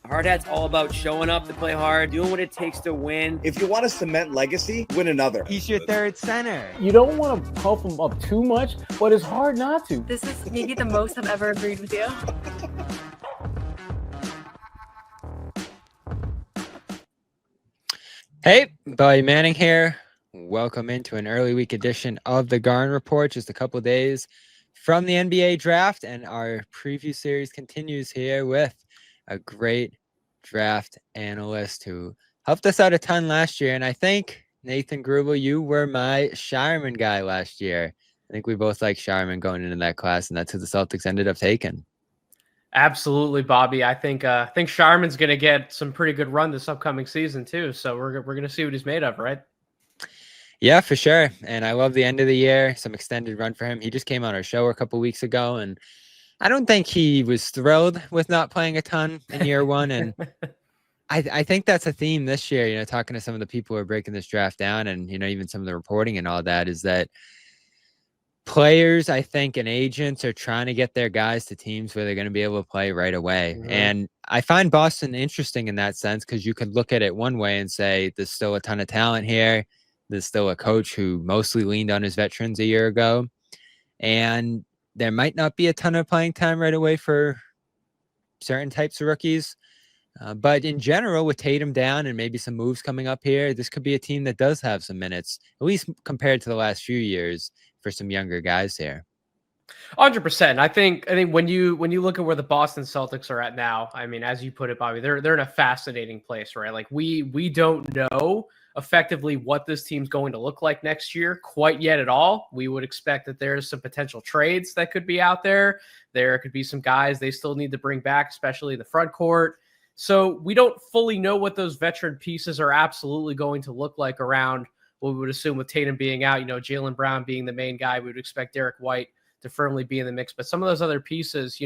Hard Hat's all about showing up to play hard, doing what it takes to win. If you want to cement legacy, win another. He's your third center. You don't want to pump him up too much, but it's hard not to. This is maybe the most I've ever agreed with you. Hey, Bobby Manning here. Welcome into an early week edition of the Garn Report. Just a couple days from the NBA draft, and our preview series continues here with a great draft analyst who helped us out a ton last year. And I think, Nathan Grubal, you were my Shireman guy last year. I think we both like Shireman going into that class, and that's who the Celtics ended up taking. Absolutely, Bobby. I think Shireman's going to get some pretty good run this upcoming season too. So we're going to see what he's made of, right? Yeah, for sure. And I love the end of the year, some extended run for him. He just came on our show a couple weeks ago, and I don't think he was thrilled with not playing a ton in year one. And I think that's a theme this year, talking to some of the people who are breaking this draft down and, even some of the reporting and all that, is that players, I think, and agents are trying to get their guys to teams where they're going to be able to play right away. Mm-hmm. And I find Boston interesting in that sense, because you could look at it one way and say there's still a ton of talent here. There's still a coach who mostly leaned on his veterans a year ago. And there might not be a ton of playing time right away for certain types of rookies. But in general, with Tatum down and maybe some moves coming up here, this could be a team that does have some minutes, at least compared to the last few years, for some younger guys here. 100%. I think when you look at where the Boston Celtics are at now, I mean, as you put it, Bobby, they're in a fascinating place, right? Like we don't know effectively what this team's going to look like next year quite yet at all. We would expect that there's some potential trades that could be out there. There could be some guys they still need to bring back, especially in the front court. So we don't fully know what those veteran pieces are absolutely going to look like around what we would assume with Tatum being out, Jaylen Brown being the main guy. We would expect Derek White to firmly be in the mix. But some of those other pieces,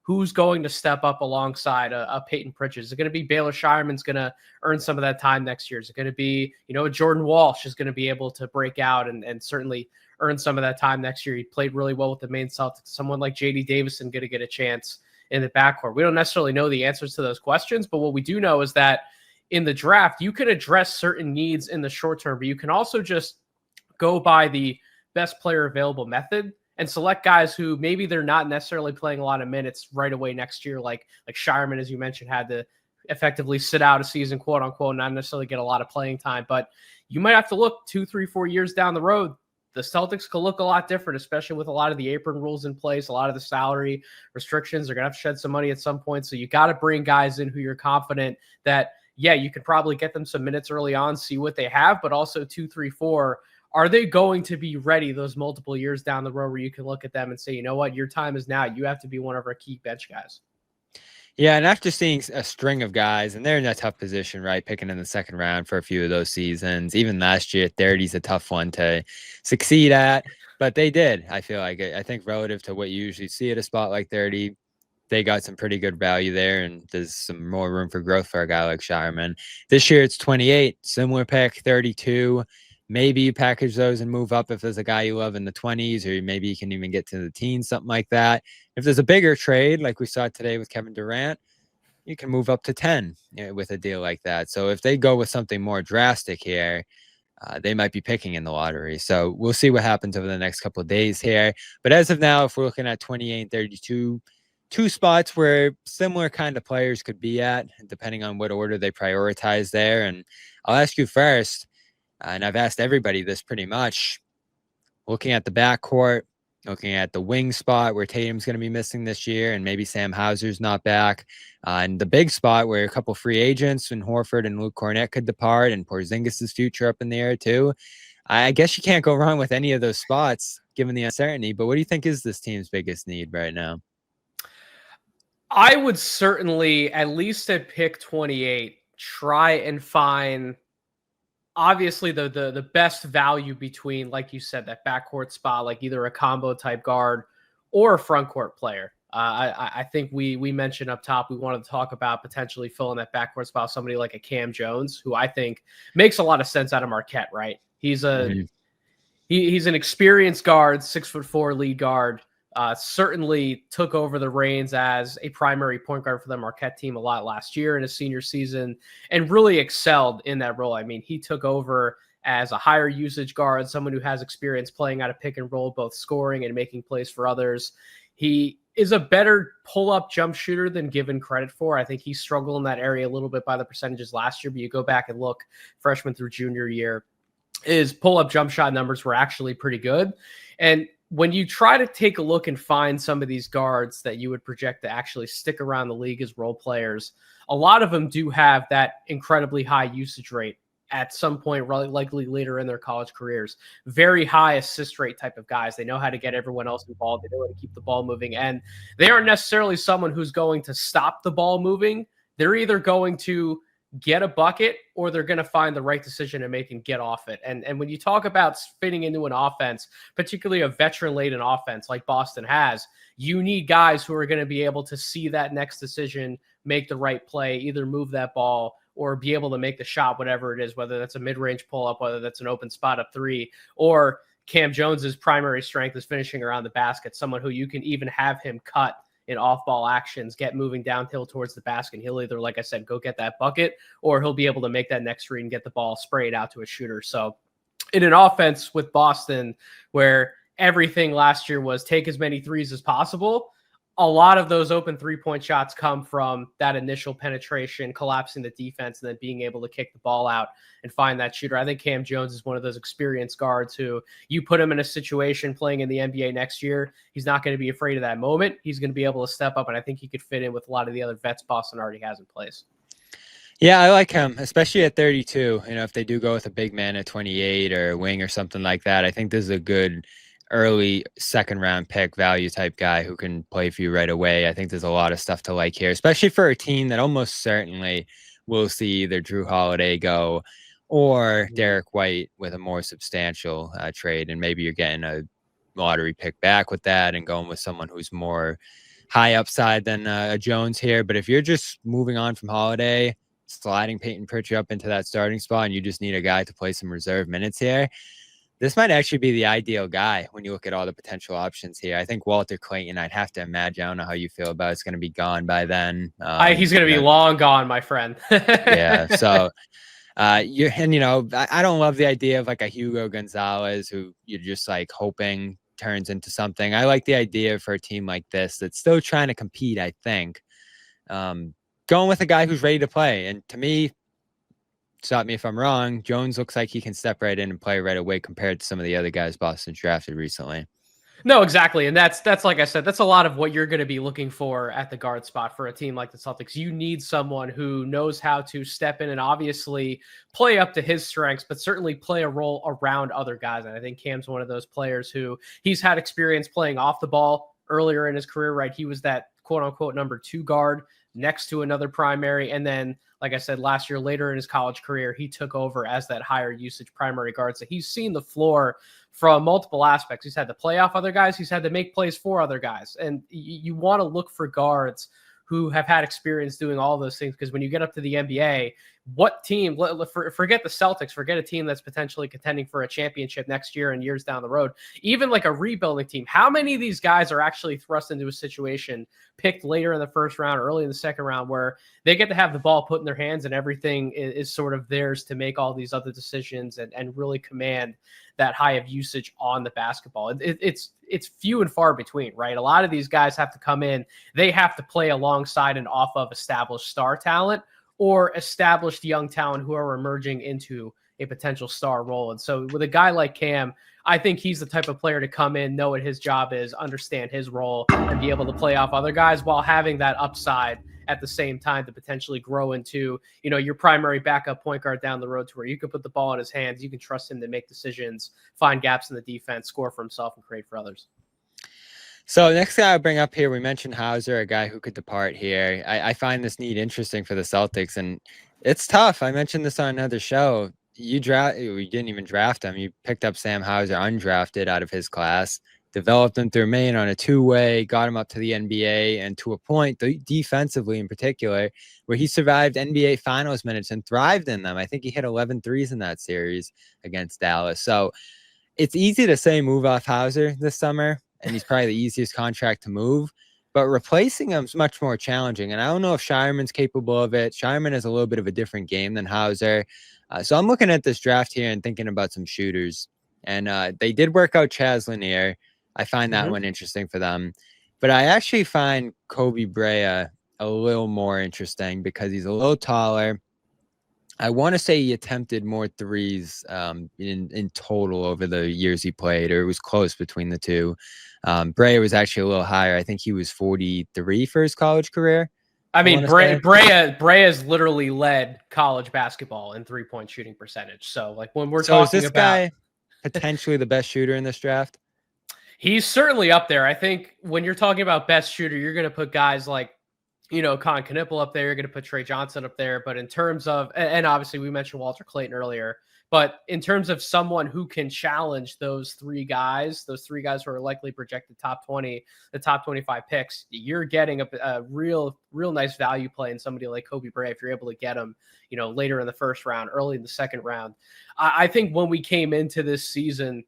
who's going to step up alongside a Peyton Pritchard? Is it going to be Baylor Shireman's going to earn some of that time next year? Is it going to be, a Jordan Walsh is going to be able to break out and certainly earn some of that time next year? He played really well with the main Celtics. Someone like J.D. Davison going to get a chance in the backcourt. We don't necessarily know the answers to those questions, but what we do know is that in the draft, you can address certain needs in the short term, but you can also just go by the best player available method and select guys who maybe they're not necessarily playing a lot of minutes right away next year. Like Shireman, as you mentioned, had to effectively sit out a season, quote unquote, not necessarily get a lot of playing time, but you might have to look 2, 3, 4 years down the road. The Celtics could look a lot different, especially with a lot of the apron rules in place, a lot of the salary restrictions. They're going to have to shed some money at some point. So you got to bring guys in who you're confident that, yeah, you could probably get them some minutes early on, see what they have, but also 2, 3, 4, are they going to be ready those multiple years down the road where you can look at them and say, you know what, your time is now. You have to be one of our key bench guys. Yeah, and after seeing a string of guys, and they're in a tough position, right, picking in the second round for a few of those seasons. Even last year, 30 is a tough one to succeed at, but they did. I feel like I think relative to what you usually see at a spot like 30, they got some pretty good value there, and there's some more room for growth for a guy like Shireman. This year, it's 28, similar pick, 32. Maybe you package those and move up if there's a guy you love in the 20s, or maybe you can even get to the teens, something like that. If there's a bigger trade, like we saw today with Kevin Durant, you can move up to 10 with a deal like that. So if they go with something more drastic here, they might be picking in the lottery. So we'll see what happens over the next couple of days here. But as of now, if we're looking at 28 and 32, two spots where similar kind of players could be at, depending on what order they prioritize there. And I'll ask you first, and I've asked everybody this pretty much, looking at the backcourt, looking at the wing spot where Tatum's going to be missing this year, and maybe Sam Hauser's not back, and the big spot where a couple free agents and Horford and Luke Cornett could depart, and Porzingis' future up in the air too. I guess you can't go wrong with any of those spots given the uncertainty, but what do you think is this team's biggest need right now? I would certainly, at least at pick 28, try and find obviously the best value between, like you said, that backcourt spot, like either a combo type guard or a front court player. I think we mentioned up top, we wanted to talk about potentially filling that backcourt spot, somebody like a Cam Jones, who I think makes a lot of sense out of Marquette, right? He's an experienced guard, 6'4" lead guard, certainly took over the reins as a primary point guard for the Marquette team a lot last year in his senior season and really excelled in that role. I mean, he took over as a higher usage guard, someone who has experience playing out of pick and roll, both scoring and making plays for others. He is a better pull-up jump shooter than given credit for. I think he struggled in that area a little bit by the percentages last year, but you go back and look freshman through junior year, his pull-up jump shot numbers were actually pretty good. And when you try to take a look and find some of these guards that you would project to actually stick around the league as role players, a lot of them do have that incredibly high usage rate at some point, really likely later in their college careers. Very high assist rate type of guys. They know how to get everyone else involved. They know how to keep the ball moving. And they aren't necessarily someone who's going to stop the ball moving. They're either going to get a bucket or they're going to find the right decision to make and get off it. And when you talk about fitting into an offense, particularly a veteran-laden offense like Boston has, you need guys who are going to be able to see that next decision, make the right play, either move that ball or be able to make the shot, whatever it is, whether that's a mid-range pull-up, whether that's an open spot up three, or Cam Jones's primary strength is finishing around the basket, someone who you can even have him cut in off-ball actions, get moving downhill towards the basket. He'll either, like I said, go get that bucket, or he'll be able to make that next read and get the ball sprayed out to a shooter. So in an offense with Boston, where everything last year was take as many threes as possible, a lot of those open three-point shots come from that initial penetration, collapsing the defense, and then being able to kick the ball out and find that shooter. I think Cam Jones is one of those experienced guards who you put him in a situation playing in the NBA next year, he's not going to be afraid of that moment. He's going to be able to step up, and I think he could fit in with a lot of the other vets Boston already has in place. Yeah, I like him, especially at 32. You know, if they do go with a big man at 28 or a wing or something like that, I think this is a good early second round pick value type guy who can play for you right away. I think there's a lot of stuff to like here, especially for a team that almost certainly will see either Drew Holiday go or Derek White with a more substantial trade. And maybe you're getting a lottery pick back with that and going with someone who's more high upside than a Jones here. But if you're just moving on from Holiday, sliding Peyton Pritchard up into that starting spot, and you just need a guy to play some reserve minutes here, this might actually be the ideal guy when you look at all the potential options here. I think Walter Clayton, I'd have to imagine, I don't know how you feel about it, it's going to be gone by then. He's going to be long gone, my friend. Yeah. So, I don't love the idea of like a Hugo Gonzalez who you're just like hoping turns into something. I like the idea for a team like this that's still trying to compete, I think. Going with a guy who's ready to play. And to me, stop me if I'm wrong, Jones looks like he can step right in and play right away compared to some of the other guys Boston drafted recently. No, exactly. And that's like I said, that's a lot of what you're going to be looking for at the guard spot for a team like the Celtics. You need someone who knows how to step in and obviously play up to his strengths, but certainly play a role around other guys. And I think Cam's one of those players who he's had experience playing off the ball earlier in his career, right? He was that quote unquote number 2 guard next to another primary. And then, like I said, last year, later in his college career, he took over as that higher usage primary guard. So he's seen the floor from multiple aspects. He's had to play off other guys. He's had to make plays for other guys. And you want to look for guards who have had experience doing all those things. Because when you get up to the NBA, what team, forget the Celtics, forget a team that's potentially contending for a championship next year and years down the road, even like a rebuilding team, how many of these guys are actually thrust into a situation picked later in the first round, early in the second round, where they get to have the ball put in their hands and everything is sort of theirs to make all these other decisions and really command that high of usage on the basketball. It's few and far between, right? A lot of these guys have to come in, they have to play alongside and off of established star talent or established young talent who are emerging into a potential star role. And so with a guy like Cam, I think he's the type of player to come in, know what his job is, understand his role, and be able to play off other guys while having that upside at the same time to potentially grow into, your primary backup point guard down the road to where you can put the ball in his hands, you can trust him to make decisions, find gaps in the defense, score for himself, and create for others. So next guy I'll bring up here, we mentioned Hauser, a guy who could depart here. I find this need interesting for the Celtics, and it's tough. I mentioned this on another show. We didn't even draft him. You picked up Sam Hauser undrafted out of his class, developed him through Maine on a 2-way, got him up to the NBA, and to a point, defensively in particular, where he survived NBA Finals minutes and thrived in them. I think he hit 11 threes in that series against Dallas. So it's easy to say move off Hauser this summer. and he's probably the easiest contract to move. But replacing him is much more challenging. And I don't know if Shireman's capable of it. Shireman has a little bit of a different game than Hauser. So I'm looking at this draft here and thinking about some shooters. And they did work out Chaz Lanier. I find that one interesting for them. But I actually find Koby Brea a little more interesting because he's a little taller. I want to say he attempted more threes in total over the years he played, or it was close between the two. Brea was actually a little higher. I think he was 43 for his college career. I mean, Brea's literally led college basketball in 3-point shooting percentage. So, like, when we're talking is this about guy potentially the best shooter in this draft? He's certainly up there. I think when you're talking about best shooter, you're going to put guys like, Con Knippel up there. You're going to put Trey Johnson up there. But in terms of, and obviously we mentioned Walter Clayton earlier, but in terms of someone who can challenge those three guys who are likely projected top 20, the top 25 picks, you're getting a real nice value play in somebody like Koby Brea if you're able to get him, later in the first round, early in the second round. I think when we came into this season,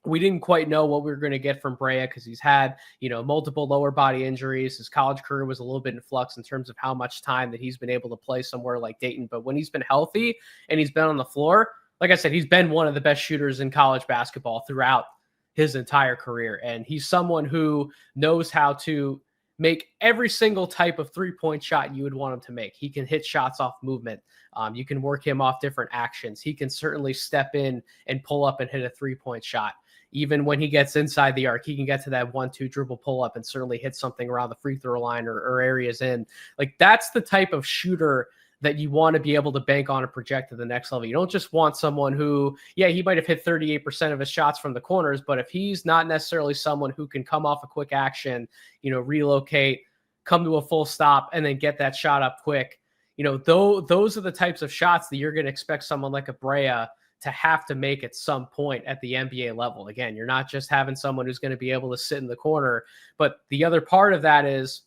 we didn't quite know what we were going to get from Brea because he's had, multiple lower body injuries. His college career was a little bit in flux in terms of how much time that he's been able to play somewhere like Dayton. But when he's been healthy and he's been on the floor, like I said, he's been one of the best shooters in college basketball throughout his entire career. And he's someone who knows how to make every single type of 3-point shot you would want him to make. He can hit shots off movement. You can work him off different actions. He can certainly step in and pull up and hit a 3-point shot. Even when he gets inside the arc, he can get to that 1-2 dribble pull up and certainly hit something around the free throw line or areas in. Like, that's the type of shooter that you want to be able to bank on and project to the next level. You don't just want someone who, he might have hit 38% of his shots from the corners, but if he's not necessarily someone who can come off a quick action, relocate, come to a full stop, and then get that shot up quick, those are the types of shots that you're going to expect someone like a Brea to have to make at some point at the NBA level. Again, you're not just having someone who's going to be able to sit in the corner, but the other part of that is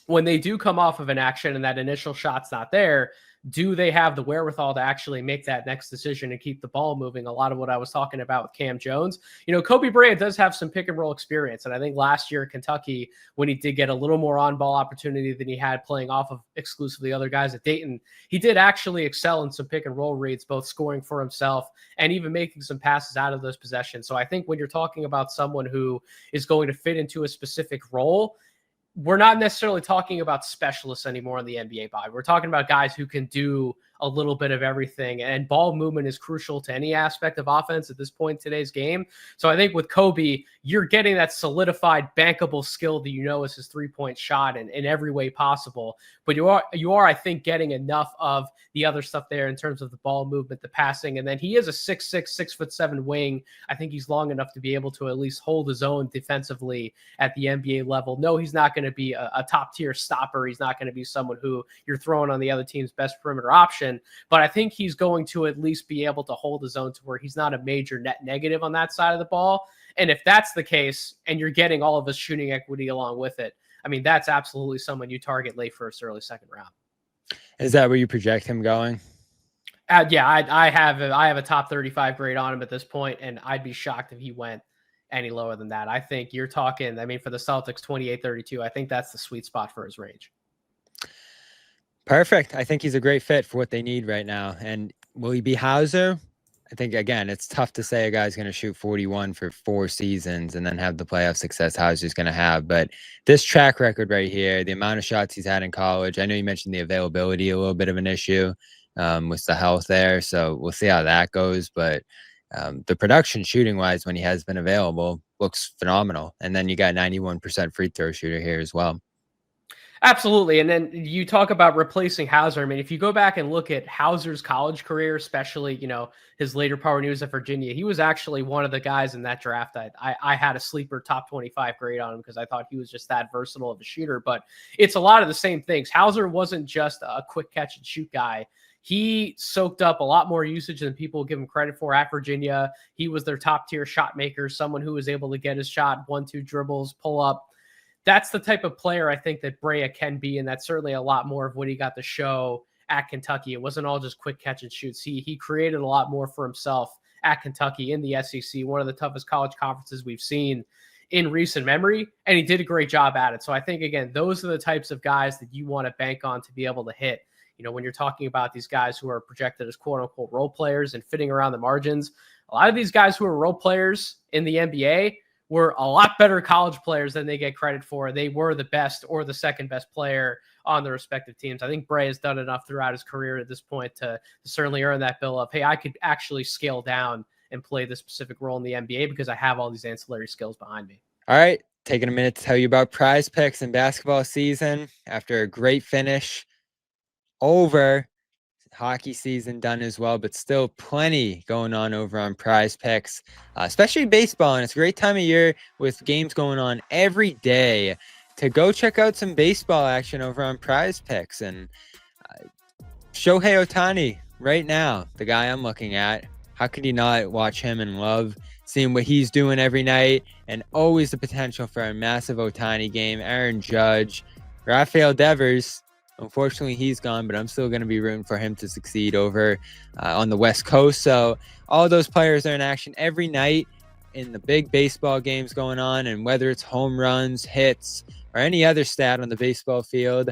when they do come off of an action and that initial shot's not there, do they have the wherewithal to actually make that next decision and keep the ball moving? A lot of what I was talking about with Cam Jones. Koby Brea does have some pick and roll experience. And I think last year at Kentucky, when he did get a little more on-ball opportunity than he had playing off of exclusively other guys at Dayton, he did actually excel in some pick and roll reads, both scoring for himself and even making some passes out of those possessions. So I think when you're talking about someone who is going to fit into a specific role, we're not necessarily talking about specialists anymore on the NBA vibe. We're talking about guys who can do a little bit of everything, and ball movement is crucial to any aspect of offense at this point in today's game. So I think with Koby, you're getting that solidified, bankable skill that is his 3-point shot in every way possible. But you are, I think, getting enough of the other stuff there in terms of the ball movement, the passing, and then he is a 6'6", 6'7" wing. I think he's long enough to be able to at least hold his own defensively at the NBA level. No, he's not going to be a top-tier stopper. He's not going to be someone who you're throwing on the other team's best perimeter option. But I think he's going to at least be able to hold his own to where he's not a major net negative on that side of the ball. And if that's the case, and you're getting all of his shooting equity along with it, I mean, that's absolutely someone you target late first, early second round. Is that where you project him going? I have a top 35 grade on him at this point, and I'd be shocked if he went any lower than that. I think you're talking, for the Celtics, 28-32, I think that's the sweet spot for his range. Perfect. I think he's a great fit for what they need right now. And will he be Hauser? I think, again, it's tough to say a guy's going to shoot 41 for 4 seasons and then have the playoff success Hauser's going to have. But this track record right here, the amount of shots he's had in college, I know you mentioned the availability, a little bit of an issue with the health there. So we'll see how that goes. But the production shooting-wise, when he has been available, looks phenomenal. And then you got 91% free throw shooter here as well. Absolutely. And then you talk about replacing Hauser. I mean, if you go back and look at Hauser's college career, especially, his later part when he was at Virginia, he was actually one of the guys in that draft. I had a sleeper top 25 grade on him because I thought he was just that versatile of a shooter. But it's a lot of the same things. Hauser wasn't just a quick catch and shoot guy. He soaked up a lot more usage than people give him credit for at Virginia. He was their top tier shot maker, someone who was able to get his shot, 1-2 dribbles, pull up. That's the type of player I think that Brea can be, and that's certainly a lot more of what he got to show at Kentucky. It wasn't all just quick catch and shoots. He created a lot more for himself at Kentucky in the SEC, one of the toughest college conferences we've seen in recent memory, and he did a great job at it. So I think, again, those are the types of guys that you want to bank on to be able to hit. When you're talking about these guys who are projected as quote unquote role players and fitting around the margins, a lot of these guys who are role players in the NBA were a lot better college players than they get credit for. They were the best or the second best player on the respective teams. I think Brea has done enough throughout his career at this point to certainly earn that bill of, hey, I could actually scale down and play this specific role in the NBA because I have all these ancillary skills behind me. All right, taking a minute to tell you about Prizepicks and basketball season. After a great finish, over hockey season done as well, but still plenty going on over on Prizepicks, especially baseball. And it's a great time of year with games going on every day to go check out some baseball action over on Prizepicks. And Shohei Ohtani right now, the guy I'm looking at, how could you not watch him and love seeing what he's doing every night? And always the potential for a massive Ohtani game. Aaron Judge, Rafael Devers. Unfortunately, he's gone, but I'm still going to be rooting for him to succeed over on the West Coast. So all those players are in action every night in the big baseball games going on. And whether it's home runs, hits, or any other stat on the baseball field,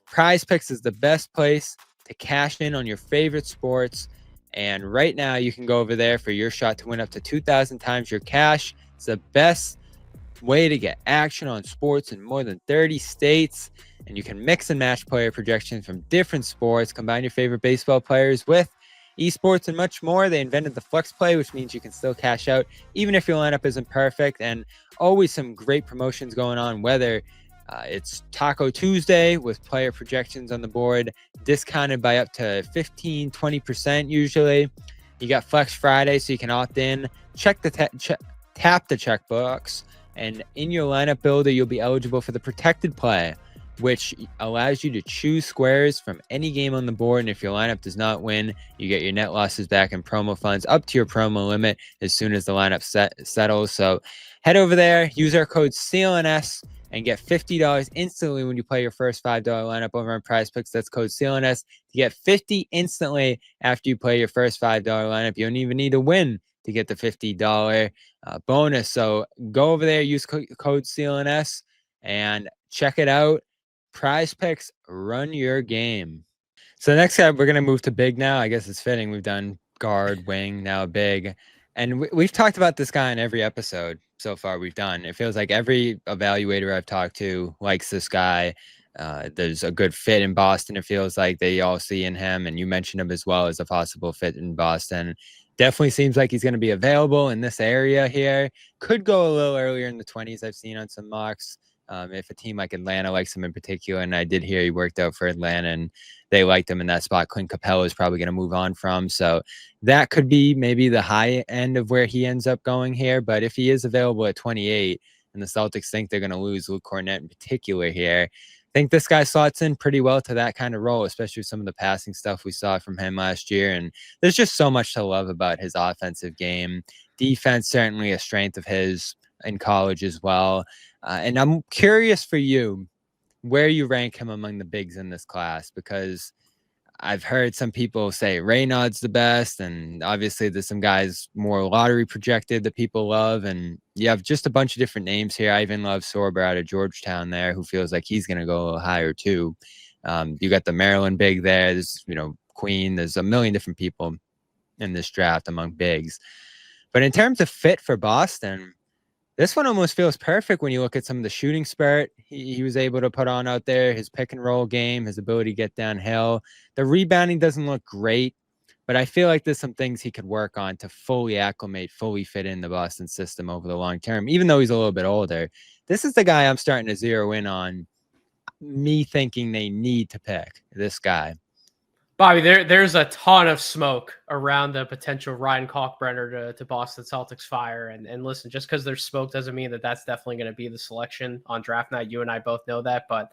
Prizepicks is the best place to cash in on your favorite sports. And right now, you can go over there for your shot to win up to 2,000 times your cash. It's the best way to get action on sports in more than 30 states. And you can mix and match player projections from different sports, combine your favorite baseball players with esports and much more. They invented the flex play, which means you can still cash out even if your lineup isn't perfect. And always some great promotions going on, whether it's Taco Tuesday with player projections on the board, discounted by up to 15, 20% usually. You got Flex Friday, so you can opt in, tap the checkbox, and in your lineup builder, you'll be eligible for the protected play, which allows you to choose squares from any game on the board. And if your lineup does not win, you get your net losses back in promo funds up to your promo limit as soon as the lineup settles. So head over there, use our code CLNS, and get $50 instantly when you play your first $5 lineup over on Prizepicks. That's code CLNS to get $50 instantly after you play your first $5 lineup. You don't even need to win to get the $50 bonus. So go over there, use code CLNS, and check it out. Prizepicks, run your game. So next guy, we're going to move to big now. I guess it's fitting. We've done guard, wing, now big. And we've talked about this guy in every episode so far we've done. It feels like every evaluator I've talked to likes this guy. There's a good fit in Boston. It feels like they all see in him. And you mentioned him as well as a possible fit in Boston. Definitely seems like he's going to be available in this area here. Could go a little earlier in the 20s. I've seen on some mocks. If a team like Atlanta likes him in particular, and I did hear he worked out for Atlanta and they liked him in that spot, Clint Capella is probably going to move on from. So that could be maybe the high end of where he ends up going here. But if he is available at 28 and the Celtics think they're going to lose Luke Cornett in particular here, I think this guy slots in pretty well to that kind of role, especially some of the passing stuff we saw from him last year. And there's just so much to love about his offensive game. Defense, certainly a strength of his in college as well. And I'm curious for you where you rank him among the bigs in this class, because I've heard some people say Raynaud's the best, and obviously there's some guys more lottery projected that people love, and you have just a bunch of different names here. I even love Sorber out of Georgetown there, who feels like he's going to go a little higher too. You got the Maryland big there. There's, Queen. There's a million different people in this draft among bigs. But in terms of fit for Boston, this one almost feels perfect when you look at some of the shooting spurt he was able to put on out there, his pick and roll game, his ability to get downhill. The rebounding doesn't look great, but I feel like there's some things he could work on to fully acclimate, fully fit in the Boston system over the long term, even though he's a little bit older. This is the guy I'm starting to zero in on, me thinking they need to pick this guy. Bobby, there's a ton of smoke around the potential Ryan Kalkbrenner to Boston Celtics fire. And listen, just because there's smoke doesn't mean that that's definitely going to be the selection on draft night. You and I both know that. But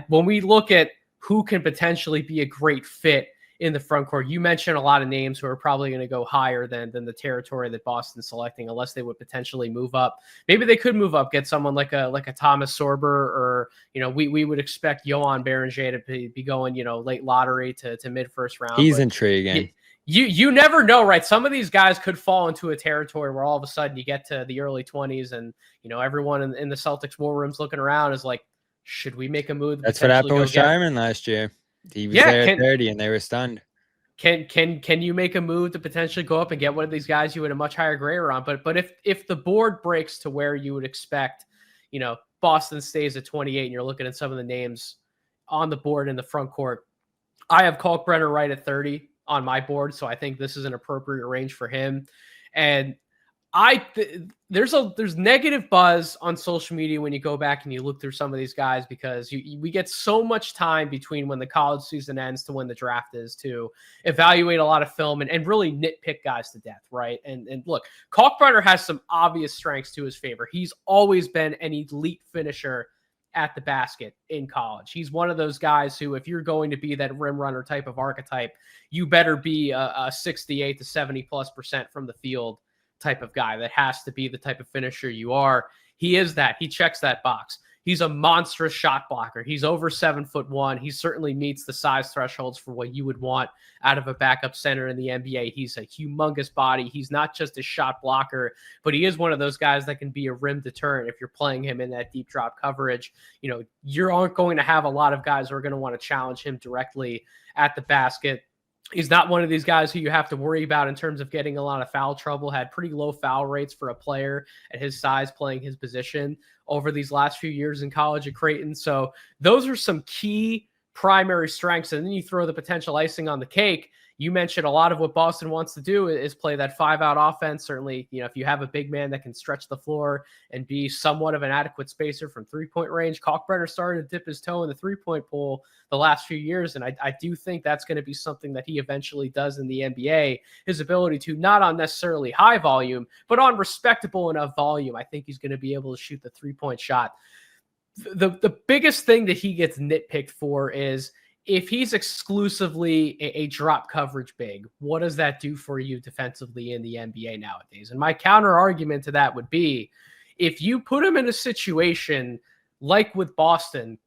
when we look at who can potentially be a great fit in the front court. You mentioned a lot of names who are probably going to go higher than the territory that Boston's selecting, unless they would potentially move up. Maybe they could move up, get someone like a Thomas Sorber, or we would expect Johan Berenger to be going late lottery to mid first round. He's intriguing. You never know, right? Some of these guys could fall into a territory where all of a sudden you get to the early 20s and everyone in the Celtics war rooms looking around is like, should we make a move? That's what happened with Shyman last year. He was there at 30 and they were stunned. Can you make a move to potentially go up and get one of these guys you had a much higher grade on? But if the board breaks to where you would expect, Boston stays at 28 and you're looking at some of the names on the board in the front court, I have Kalkbrenner right at 30 on my board, so I think this is an appropriate range for him. And there's negative buzz on social media when you go back and you look through some of these guys, because we get so much time between when the college season ends to when the draft is to evaluate a lot of film and really nitpick guys to death, right? And look, Kalkbrenner has some obvious strengths to his favor. He's always been an elite finisher at the basket in college. He's one of those guys who, if you're going to be that rim runner type of archetype, you better be a 68 to 70+% from the field type of guy. That has to be the type of finisher you are. He is that. He checks that box. He's a monstrous shot blocker. He's over 7'1". He certainly meets the size thresholds for what you would want out of a backup center in the NBA. He's a humongous body. He's not just a shot blocker, but he is one of those guys that can be a rim deterrent if you're playing him in that deep drop coverage. You aren't going to have a lot of guys who are going to want to challenge him directly at the basket. He's not one of these guys who you have to worry about in terms of getting a lot of foul trouble. Had pretty low foul rates for a player at his size playing his position over these last few years in college at Creighton. So those are some key primary strengths. And then you throw the potential icing on the cake. You mentioned a lot of what Boston wants to do is play that 5-out offense. Certainly, if you have a big man that can stretch the floor and be somewhat of an adequate spacer from three-point range. Kalkbrenner started to dip his toe in the three-point pool the last few years, and I do think that's going to be something that he eventually does in the NBA. His ability to, not on necessarily high volume, but on respectable enough volume, I think he's going to be able to shoot the three-point shot. The biggest thing that he gets nitpicked for is, if he's exclusively a drop coverage big, what does that do for you defensively in the NBA nowadays? And my counter argument to that would be, if you put him in a situation like with Boston,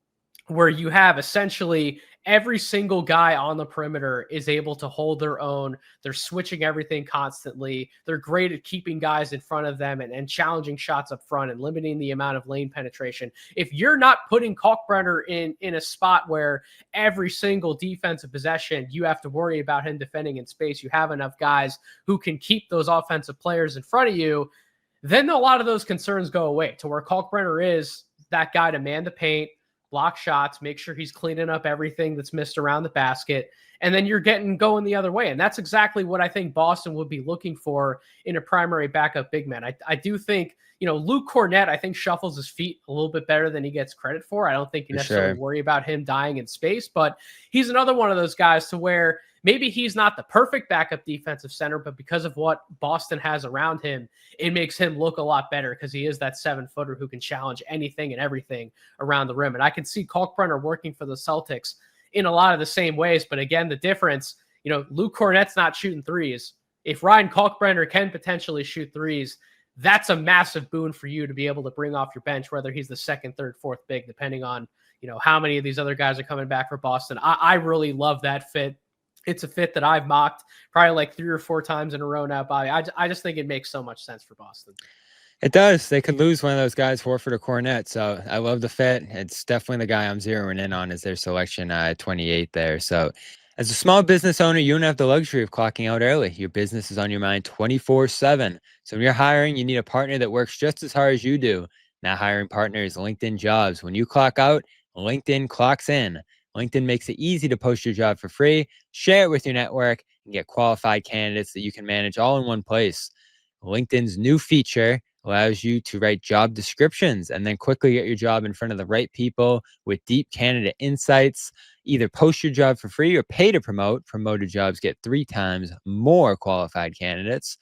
where you have essentially every single guy on the perimeter is able to hold their own. They're switching everything constantly. They're great at keeping guys in front of them and challenging shots up front and limiting the amount of lane penetration. If you're not putting Kalkbrenner in a spot where every single defensive possession you have to worry about him defending in space, you have enough guys who can keep those offensive players in front of you, then a lot of those concerns go away, to where Kalkbrenner is that guy to man the paint, block shots, make sure he's cleaning up everything that's missed around the basket, and then you're going the other way. And that's exactly what I think Boston would be looking for in a primary backup big man. I do think, Luke Cornett, I think, shuffles his feet a little bit better than he gets credit for. I don't think you necessarily worry about him dying in space, but he's another one of those guys to where maybe he's not the perfect backup defensive center, but because of what Boston has around him, it makes him look a lot better, because he is that 7-footer who can challenge anything and everything around the rim. And I can see Kalkbrenner working for the Celtics in a lot of the same ways. But again, the difference, Luke Cornett's not shooting threes. If Ryan Kalkbrenner can potentially shoot threes, that's a massive boon for you to be able to bring off your bench, whether he's the second, third, fourth big, depending on, how many of these other guys are coming back for Boston. I really love that fit. It's a fit that I've mocked probably like 3 or 4 times in a row now, Bobby. I just think it makes so much sense for Boston. It does. They could lose one of those guys, Horford or Cornett. So I love the fit. It's definitely the guy I'm zeroing in on as their selection at 28 there. So as a small business owner, you don't have the luxury of clocking out early. Your business is on your mind 24/7. So when you're hiring, you need a partner that works just as hard as you do. That hiring partner is LinkedIn Jobs. When you clock out, LinkedIn clocks in. LinkedIn makes it easy to post your job for free, share it with your network, and get qualified candidates that you can manage all in one place. LinkedIn's new feature allows you to write job descriptions and then quickly get your job in front of the right people with deep candidate insights. Either post your job for free or pay to promote. Promoted jobs get 3 times more qualified candidates.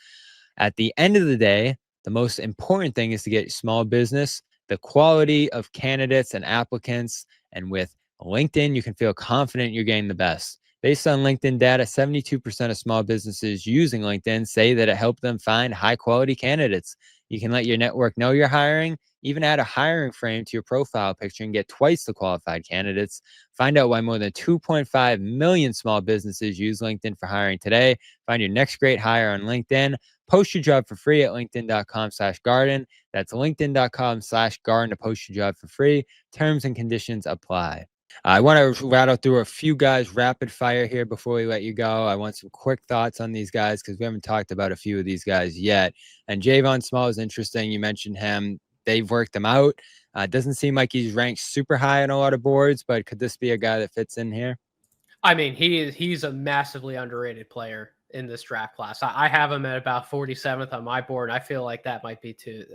At the end of the day, the most important thing is to get small business the quality of candidates and applicants. And with LinkedIn, you can feel confident you're getting the best. Based on LinkedIn data, 72% of small businesses using LinkedIn say that it helped them find high-quality candidates. You can let your network know you're hiring, even add a hiring frame to your profile picture and get twice the qualified candidates. Find out why more than 2.5 million small businesses use LinkedIn for hiring today. Find your next great hire on LinkedIn. Post your job for free at linkedin.com/garden. That's linkedin.com/garden to post your job for free. Terms and conditions apply. I want to rattle through a few guys rapid fire here before we let you go. I want some quick thoughts on these guys because we haven't talked about a few of these guys yet. And Javon Small is interesting. You mentioned him. They've worked him out. Doesn't seem like he's ranked super high on a lot of boards, but could this be a guy that fits in here? I mean, he's a massively underrated player in this draft class. I have him at about 47th on my board. I feel like that might be too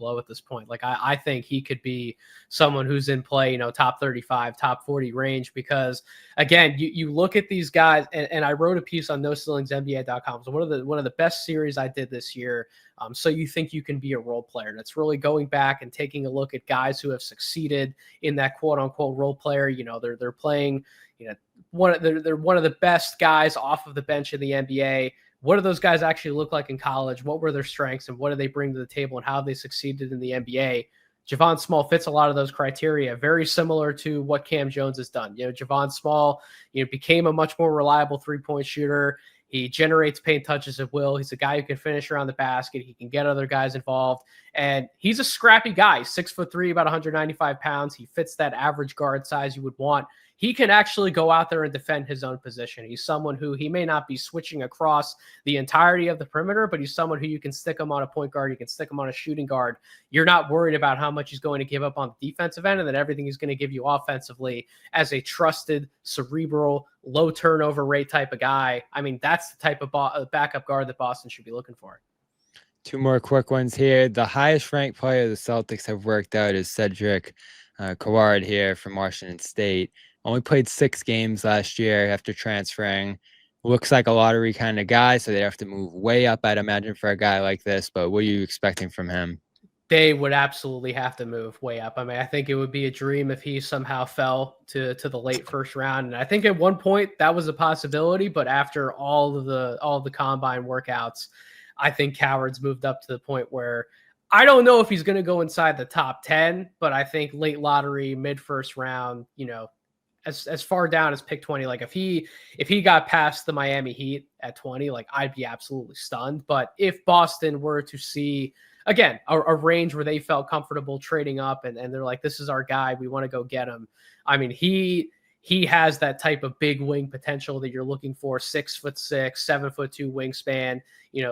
low at this point. Like I think he could be someone who's in play, top 35, top 40 range, because again, you look at these guys, and I wrote a piece on NoCeilingsNBA.com. So one of the best series I did this year. So you think you can be a role player. And it's really going back and taking a look at guys who have succeeded in that quote unquote role player. They're playing, they're one of the best guys off of the bench in the NBA. What do those guys actually look like in college? What were their strengths and what do they bring to the table and how they succeeded in the NBA? Javon Small fits a lot of those criteria, very similar to what Cam Jones has done. Javon Small, became a much more reliable three-point shooter. He generates paint touches at will. He's a guy who can finish around the basket. He can get other guys involved. And he's a scrappy guy, 6'3", about 195 pounds. He fits that average guard size you would want. He can actually go out there and defend his own position. He's someone who he may not be switching across the entirety of the perimeter, but he's someone who you can stick him on a point guard. You can stick him on a shooting guard. You're not worried about how much he's going to give up on the defensive end and then everything he's going to give you offensively as a trusted, cerebral, low turnover rate type of guy. I mean, that's the type of backup guard that Boston should be looking for. Two more quick ones here. The highest ranked player the Celtics have worked out is Cedric Kaward here from Washington State. Only played 6 games last year after transferring. Looks like a lottery kind of guy, so they'd have to move way up, I'd imagine, for a guy like this. But what are you expecting from him? They would absolutely have to move way up. I mean, I think it would be a dream if he somehow fell to the late first round. And I think at one point that was a possibility, but after all of the combine workouts, I think Coward's moved up to the point where I don't know if he's going to go inside the top 10, but I think late lottery, mid first round, as far down as pick 20, like if he got past the Miami Heat at 20, like I'd be absolutely stunned. But if Boston were to see, again, a range where they felt comfortable trading up and they're like, this is our guy, we want to go get him. I mean, he has that type of big wing potential that you're looking for. 6'6", 7'2" wingspan,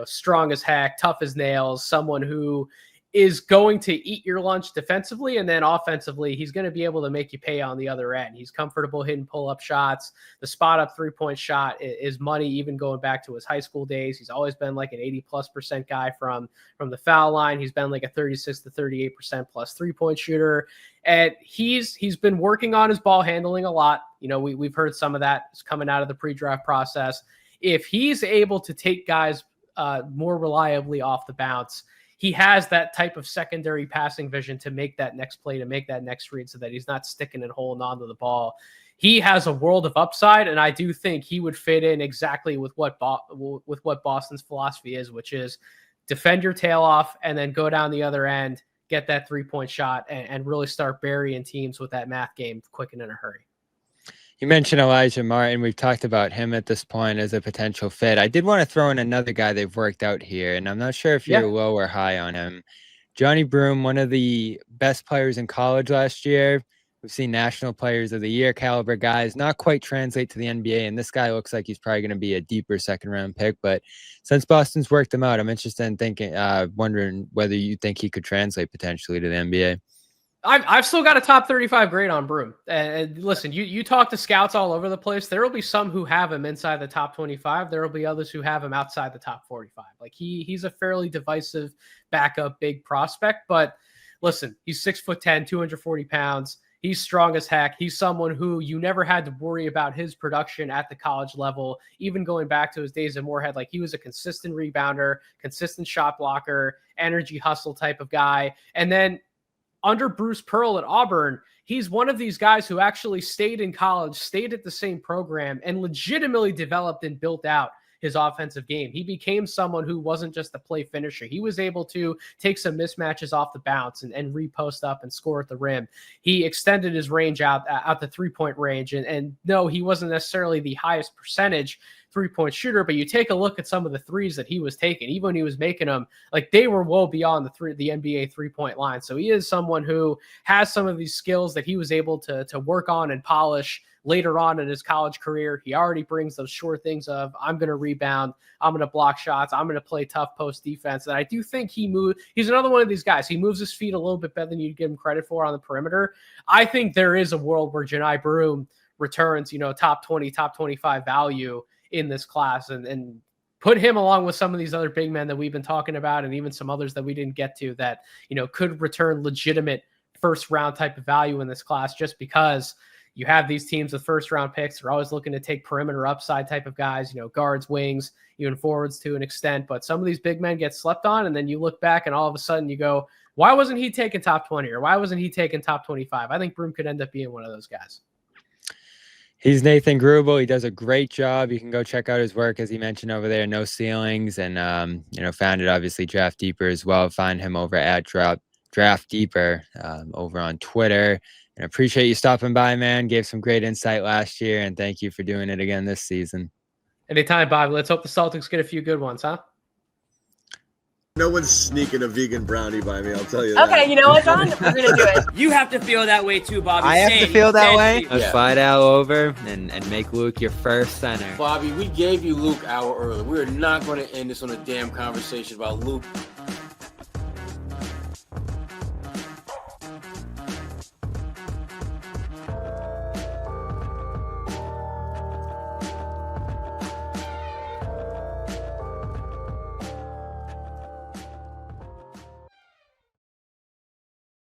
strong as heck, tough as nails, someone who is going to eat your lunch defensively, and then offensively, he's going to be able to make you pay on the other end. He's comfortable hitting pull-up shots. The spot-up three-point shot is money, even going back to his high school days. He's always been like an 80+% guy from the foul line. He's been like a 36 to 38% plus three-point shooter, and he's been working on his ball handling a lot. We've heard some of that is coming out of the pre-draft process. If he's able to take guys more reliably off the bounce, he has that type of secondary passing vision to make that next play, to make that next read so that he's not sticking and holding onto the ball. He has a world of upside, and I do think he would fit in exactly with what Boston's philosophy is, which is defend your tail off and then go down the other end, get that three-point shot, and really start burying teams with that math game quick and in a hurry. You mentioned Elijah Martin. We've talked about him at this point as a potential fit. I did want to throw in another guy they've worked out here, and I'm not sure if you're low or high on him. Johni Broome, one of the best players in college last year. We've seen national players of the year caliber guys not quite translate to the NBA, and this guy looks like he's probably going to be a deeper second-round pick. But since Boston's worked him out, I'm interested in wondering whether you think he could translate potentially to the NBA. I've still got a top 35 grade on Broome. And listen, you talk to scouts all over the place. There will be some who have him inside the top 25. There will be others who have him outside the top 45. Like he's a fairly divisive backup big prospect. But listen, he's 6'10", 240 pounds. He's strong as heck. He's someone who you never had to worry about his production at the college level, even going back to his days in Moorhead. Like he was a consistent rebounder, consistent shot blocker, energy hustle type of guy. And then under Bruce Pearl at Auburn, he's one of these guys who actually stayed in college, stayed at the same program, and legitimately developed and built out his offensive game. He became someone who wasn't just a play finisher. He was able to take some mismatches off the bounce and repost up and score at the rim. He extended his range out the 3-point range. And no, he wasn't necessarily the highest percentage 3-point shooter, but you take a look at some of the threes that he was taking, even when he was making them, like they were well beyond the NBA 3-point line. So he is someone who has some of these skills that he was able to work on and polish later on in his college career. He already brings those sure things of, I'm going to rebound, I'm going to block shots, I'm going to play tough post defense. And I do think he's another one of these guys. He moves his feet a little bit better than you'd give him credit for on the perimeter. I think there is a world where Johni Broome returns, top 20, top 25 value in this class, and put him along with some of these other big men that we've been talking about, and even some others that we didn't get to that, could return legitimate first round type of value in this class, just because you have these teams with first round picks. They're always looking to take perimeter upside type of guys, guards, wings, even forwards to an extent. But some of these big men get slept on. And then you look back and all of a sudden you go, why wasn't he taking top 20 or why wasn't he taking top 25? I think Broome could end up being one of those guys. He's Nathan Grubal. He does a great job. You can go check out his work, as he mentioned over there, No Ceilings, and, founded obviously Draft Deeper as well. Find him over at Draft Deeper over on Twitter. And appreciate you stopping by, man. Gave some great insight last year, and thank you for doing it again this season. Anytime, Bobby. Let's hope the Celtics get a few good ones, huh? No one's sneaking a vegan brownie by me, I'll tell you Okay, that. you know what, John? We're going to do it. You have to feel that way too, Bobby. I have to feel that way. Yeah. Slide out over and make Luke your first center. Bobby, we gave you Luke an hour early. We're not going to end this on a damn conversation about Luke